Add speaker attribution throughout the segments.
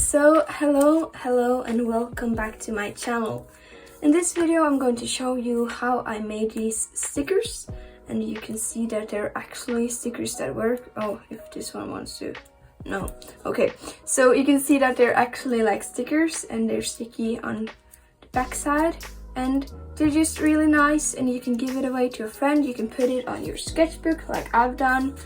Speaker 1: So hello and welcome back to my channel. In this video I'm going to show you how I made these stickers, and you can see that they're actually stickers that work. Oh, if this one wants to, no, okay. So you can see that they're actually like stickers and they're sticky on the back side, and they're just really nice, and you can give it away to a friend. You can put it on your sketchbook like I've done,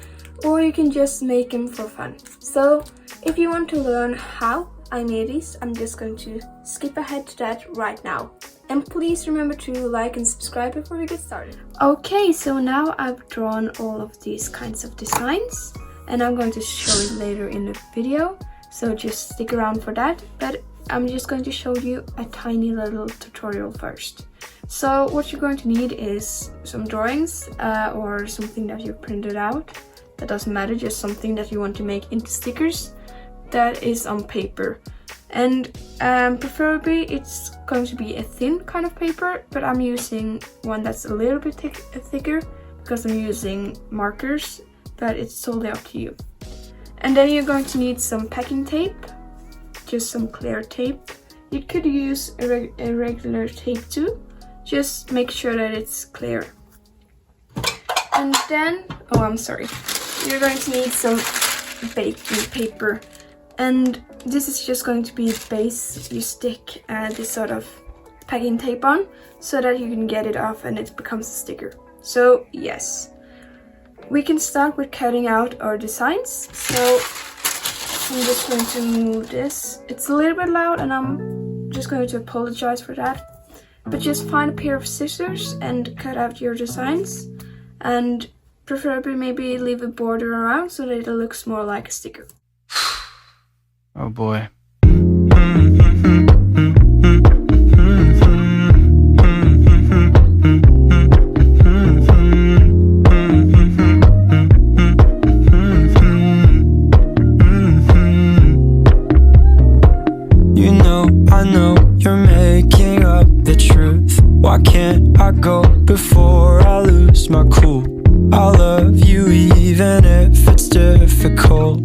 Speaker 1: or you can just make them for fun. So if you want to learn how I made these, I'm just going to skip ahead to that right now. And please remember to like and subscribe before we get started. Okay, so now I've drawn all of these kinds of designs, and I'm going to show it later in the video, so just stick around for that. But I'm just going to show you a tiny little tutorial first. So what you're going to need is some drawings or something that you've printed out. That doesn't matter, just something that you want to make into stickers that is on paper. And preferably it's going to be a thin kind of paper, but I'm using one that's a little bit thicker because I'm using markers, but it's totally up to you. And then you're going to need some packing tape, just some clear tape. You could use a regular tape too, just make sure that it's clear. And then, you're going to need some baking paper, and this is just going to be the base you stick this sort of packing tape on, so that you can get it off and it becomes a sticker. So yes, we can start with cutting out our designs. So I'm just going to move this. It's a little bit loud and I'm just going to apologize for that, but just find a pair of scissors and cut out your designs, and preferably maybe leave a border around so that it looks more like a sticker.
Speaker 2: Oh boy.
Speaker 3: I know you're making up the truth. Why can't I go before I lose my cool? I love you even if it's difficult.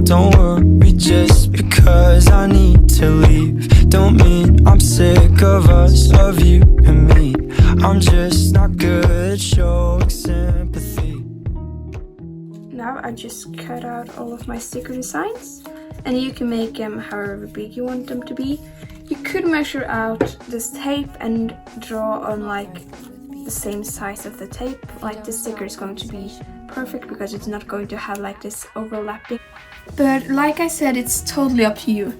Speaker 3: Don't worry just because I need to leave. Don't mean I'm sick of us, of you and me. I'm just not good at showing sympathy.
Speaker 1: Now I just cut out all of my sticker designs, and you can make them however big you want them to be. You could measure out this tape and draw on like the same size of the tape. Like the sticker is going to be perfect because it's not going to have like this overlapping. But like I said, it's totally up to you.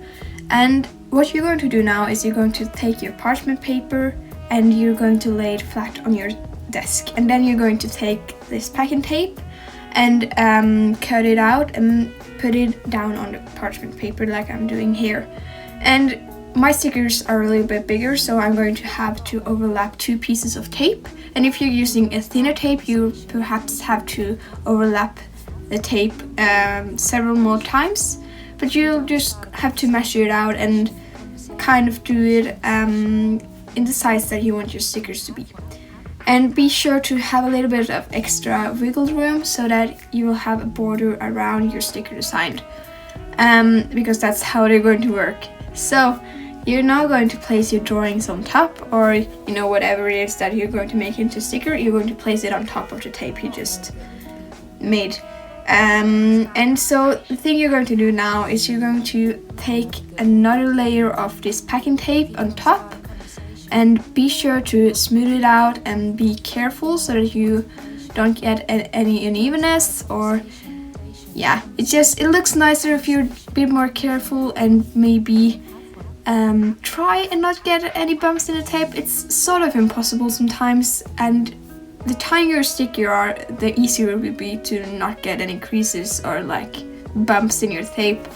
Speaker 1: And what you're going to do now is you're going to take your parchment paper and you're going to lay it flat on your desk. And then you're going to take this packing tape and cut it out and put it down on the parchment paper like I'm doing here. And my stickers are a little bit bigger, so I'm going to have to overlap two pieces of tape. And if you're using a thinner tape, you perhaps have to overlap the tape several more times. But you'll just have to measure it out and kind of do it in the size that you want your stickers to be. And be sure to have a little bit of extra wiggle room so that you will have a border around your sticker design, because that's how they're going to work. So you're now going to place your drawings on top, or whatever it is that you're going to make into a sticker, you're going to place it on top of the tape you just made. And so the thing you're going to do now is you're going to take another layer of this packing tape on top, and be sure to smooth it out and be careful so that you don't get any unevenness, or it looks nicer if you're a bit more careful and maybe try and not get any bumps in the tape. It's sort of impossible sometimes, and the tinier stick you are, the easier it will be to not get any creases or like bumps in your tape.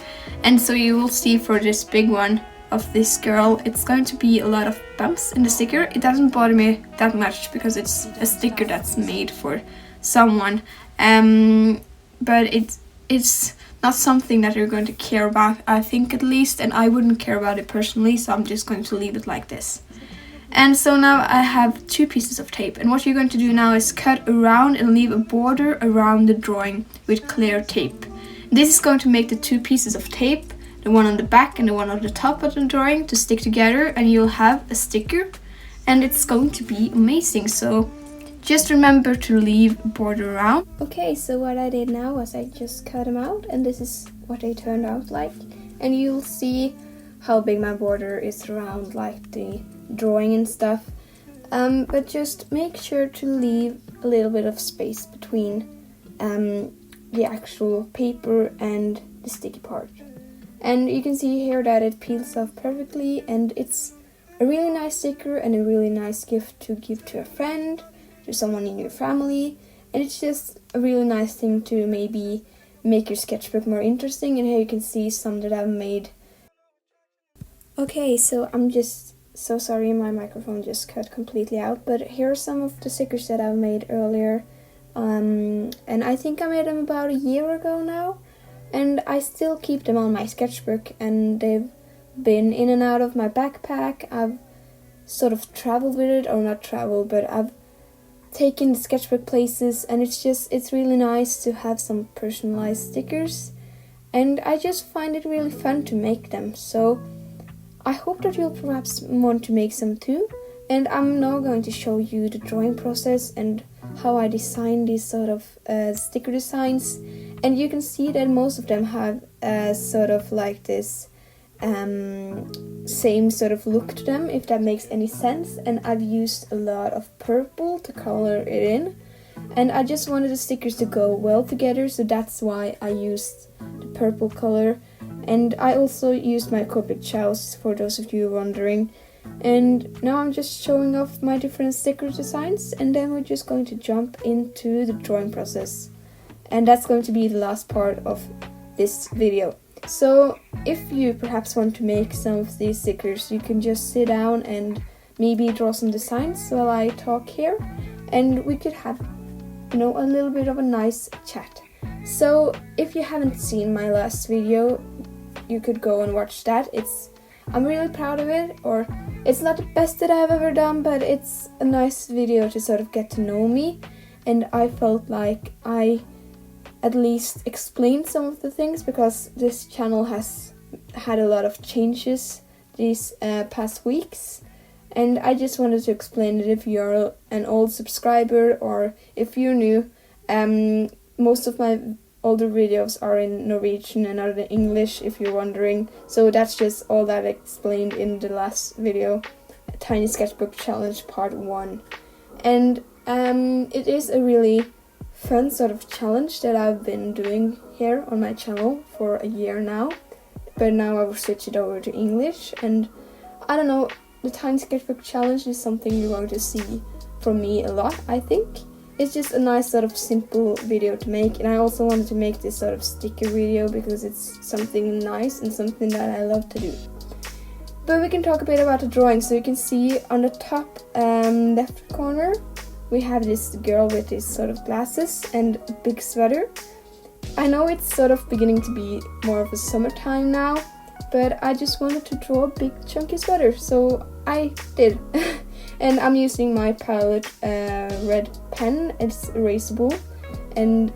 Speaker 1: And so you will see for this big one of this girl, it's going to be a lot of bumps in the sticker. It doesn't bother me that much because it's a sticker that's made for someone, but it's not something that you're going to care about, I think, at least, and I wouldn't care about it personally, so I'm just going to leave it like this. And so now I have two pieces of tape, and what you're going to do now is cut around and leave a border around the drawing with clear tape. This is going to make the two pieces of tape, the one on the back and the one on the top of the drawing, to stick together, and you'll have a sticker, and it's going to be amazing. So just remember to leave border around. Okay, so what I did now was I just cut them out, and this is what they turned out like. And you'll see how big my border is around like the drawing and stuff. But just make sure to leave a little bit of space between the actual paper and the sticky part. And you can see here that it peels off perfectly, and it's a really nice sticker and a really nice gift to give to a friend, to someone in your family, and it's just a really nice thing to maybe make your sketchbook more interesting. And here you can see some that I've made. Okay, so I'm just so sorry, my microphone just cut completely out, but here are some of the stickers that I've made earlier, and I think I made them about a year ago now, and I still keep them on my sketchbook, and they've been in and out of my backpack. I've sort of traveled with it, or not traveled, but I've taken the sketchbook places, and it's really nice to have some personalized stickers, and I just find it really fun to make them. So I hope that you'll perhaps want to make some too, and I'm now going to show you the drawing process and how I design these sort of sticker designs. And you can see that most of them have sort of like this same sort of look to them, if that makes any sense. And I've used a lot of purple to color it in, and I just wanted the stickers to go well together, so that's why I used the purple color. And I also used my Copic chows, for those of you wondering. And now I'm just showing off my different sticker designs, and then we're just going to jump into the drawing process. And that's going to be the last part of this video. So if you perhaps want to make some of these stickers, you can just sit down and maybe draw some designs while I talk here, and we could have, a little bit of a nice chat. So if you haven't seen my last video, you could go and watch that. I'm really proud of it, or it's not the best that I've ever done, but it's a nice video to sort of get to know me, and I felt like I at least explained some of the things, because this channel has had a lot of changes these past weeks, and I just wanted to explain it if you're an old subscriber or if you're new. Most of my older videos are in Norwegian and not in English, if you're wondering. So that's just all that I explained in the last video, Tiny Sketchbook Challenge Part 1. And it is a really fun sort of challenge that I've been doing here on my channel for a year now. But now I will switch it over to English, and I don't know, the Tiny Sketchbook Challenge is something you're going to see from me a lot, I think. It's just a nice sort of simple video to make, and I also wanted to make this sort of sticker video because it's something nice and something that I love to do. But we can talk a bit about the drawing. So you can see on the top left corner we have this girl with these sort of glasses and a big sweater. I know it's sort of beginning to be more of a summertime now, but I just wanted to draw a big chunky sweater, so I did. And I'm using my palette red pen. It's erasable, and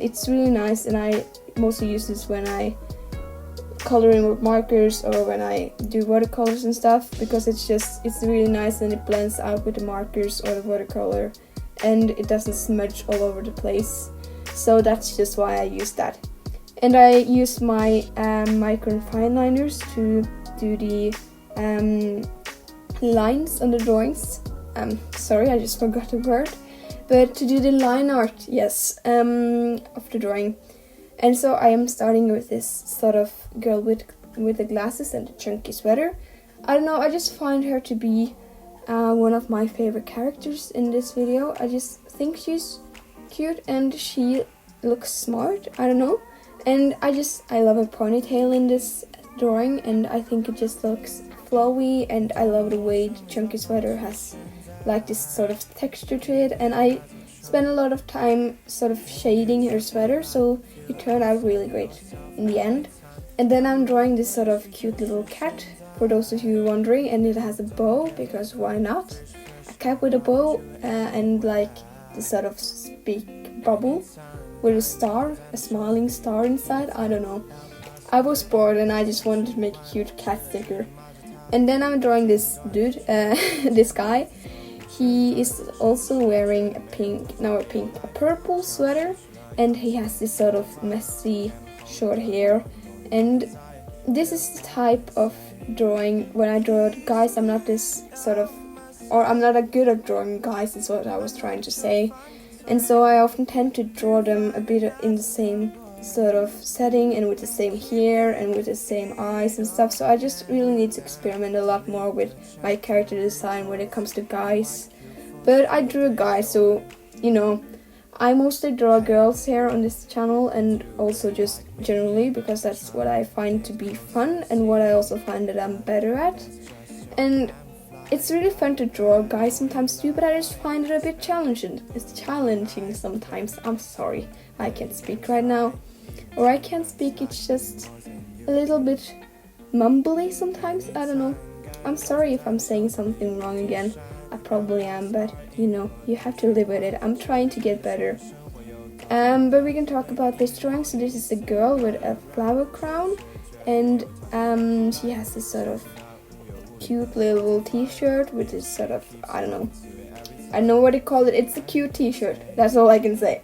Speaker 1: it's really nice, and I mostly use this when I color in with markers or when I do watercolors and stuff, because it's really nice and it blends out with the markers or the watercolor, and it doesn't smudge all over the place. So that's just why I use that. And I use my micro and fine liners to do the lines on the drawings. Sorry, I just forgot the word. But to do the line art, yes, of the drawing. And so I am starting with this sort of girl with the glasses and the chunky sweater. I don't know, I just find her to be one of my favorite characters in this video. I just think she's cute and she looks smart, I don't know. And I love her ponytail in this drawing, and I think it just looks flowy, and I love the way the chunky sweater has like this sort of texture to it, and I spent a lot of time sort of shading her sweater, so it turned out really great in the end. And then I'm drawing this sort of cute little cat, for those of you wondering, and it has a bow, because why not? A cat with a bow and like this sort of big bubble with a star, a smiling star inside. I don't know. I was bored and I just wanted to make a cute cat sticker. And then I'm drawing this dude, this guy. He is also wearing a purple sweater, and he has this sort of messy short hair. And this is the type of drawing when I draw guys. I'm not that good at drawing guys, is what I was trying to say. And so I often tend to draw them a bit in the same sort of setting and with the same hair and with the same eyes and stuff. So I just really need to experiment a lot more with my character design when it comes to guys. But I drew a guy, so you know, I mostly draw girls here on this channel, and also just generally because that's what I find to be fun and what I also find that I'm better at. And it's really fun to draw guys sometimes too, but I just find it a bit challenging. It's challenging sometimes. I'm sorry, I can't speak right now. Or I can't speak, it's just a little bit mumbly sometimes. I don't know. I'm sorry if I'm saying something wrong again. I probably am, but you know, you have to live with it. I'm trying to get better. But we can talk about this drawing. So this is a girl with a flower crown, and she has this sort of cute little t-shirt with this sort of, I don't know what they call it. It's a cute t-shirt, that's all I can say.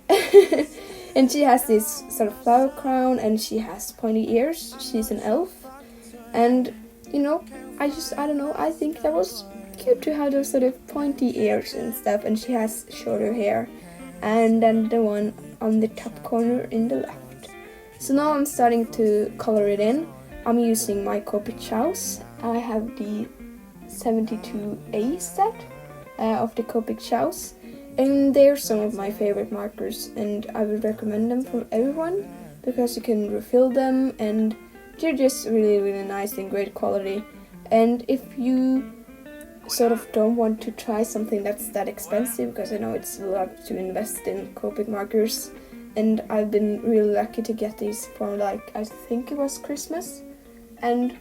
Speaker 1: And she has this sort of flower crown, and she has pointy ears. She's an elf, and you know, I don't know, I think that was cute to have those sort of pointy ears and stuff. And she has shorter hair, and then the one on the top corner in the left. So now I'm starting to color it in. I'm using my Copic Chows. I have the 72A set of the Copic Chows, and they're some of my favorite markers, and I would recommend them for everyone because you can refill them and they're just really, really nice and great quality. And if you sort of don't want to try something that's that expensive, because I know it's a lot to invest in Copic markers, and I've been really lucky to get these for like, I think it was Christmas. And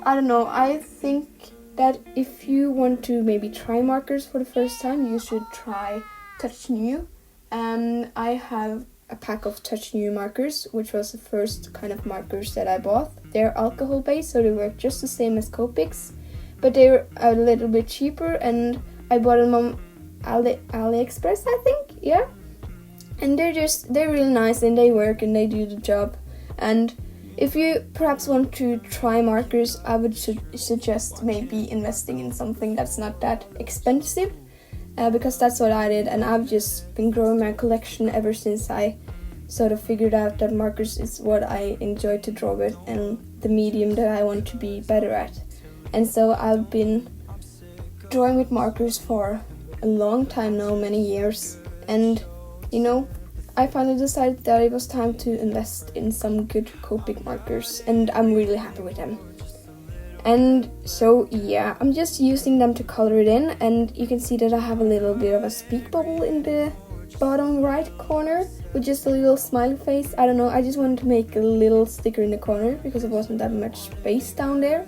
Speaker 1: I don't know, I think that if you want to maybe try markers for the first time, you should try Touch New. I have a pack of Touch New markers, which was the first kind of markers that I bought. They're alcohol based, so they work just the same as Copics, but they're a little bit cheaper, and I bought them on AliExpress, I think, yeah. And they're really nice, and they work and they do the job. And if you perhaps want to try markers, I would suggest maybe investing in something that's not that expensive, because that's what I did, and I've just been growing my collection ever since I sort of figured out that markers is what I enjoy to draw with and the medium that I want to be better at. And so I've been drawing with markers for a long time now, many years, and you know, I finally decided that it was time to invest in some good Copic markers, and I'm really happy with them. And so yeah, I'm just using them to color it in, and you can see that I have a little bit of a speak bubble in the bottom right corner with just a little smiley face. I don't know, I just wanted to make a little sticker in the corner because it wasn't that much space down there.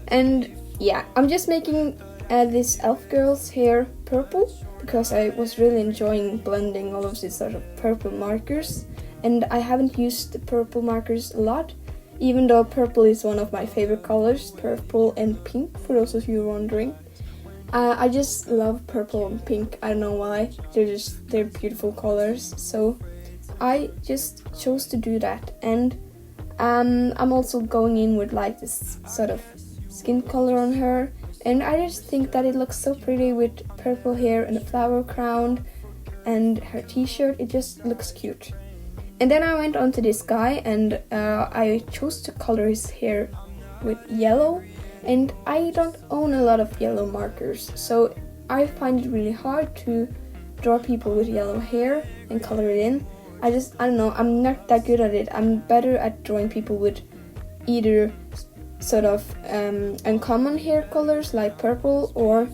Speaker 1: And yeah, I'm just making this elf girl's hair purple because I was really enjoying blending all of these sort of purple markers, and I haven't used the purple markers a lot, even though purple is one of my favorite colors, purple and pink, for those of you wondering. I just love purple and pink, I don't know why, they're beautiful colors, so I just chose to do that. And I'm also going in with like this sort of skin color on her, and I just think that it looks so pretty with purple hair and a flower crown and her t-shirt. It just looks cute. And then I went on to this guy, and I chose to color his hair with yellow, and I don't own a lot of yellow markers, so I find it really hard to draw people with yellow hair and color it in. I don't know, I'm not that good at it. I'm better at drawing people with either sort of uncommon hair colors like purple, or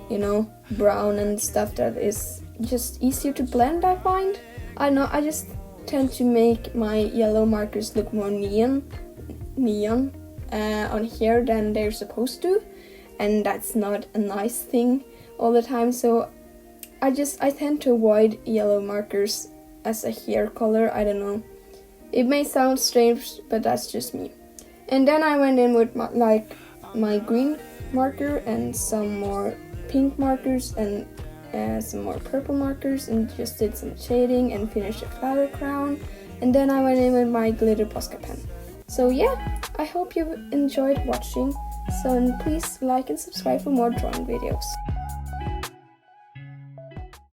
Speaker 1: you know, brown and stuff that is just easier to blend, I find. I know, I just tend to make my yellow markers look more neon on here than they're supposed to, and that's not a nice thing all the time. So I tend to avoid yellow markers as a hair color, I don't know. It may sound strange, but that's just me. And then I went in with my green marker and some more pink markers and some more purple markers, and just did some shading and finished a flower crown. And then I went in with my glitter Posca pen. So yeah, I hope you enjoyed watching. So please like and subscribe for more drawing videos.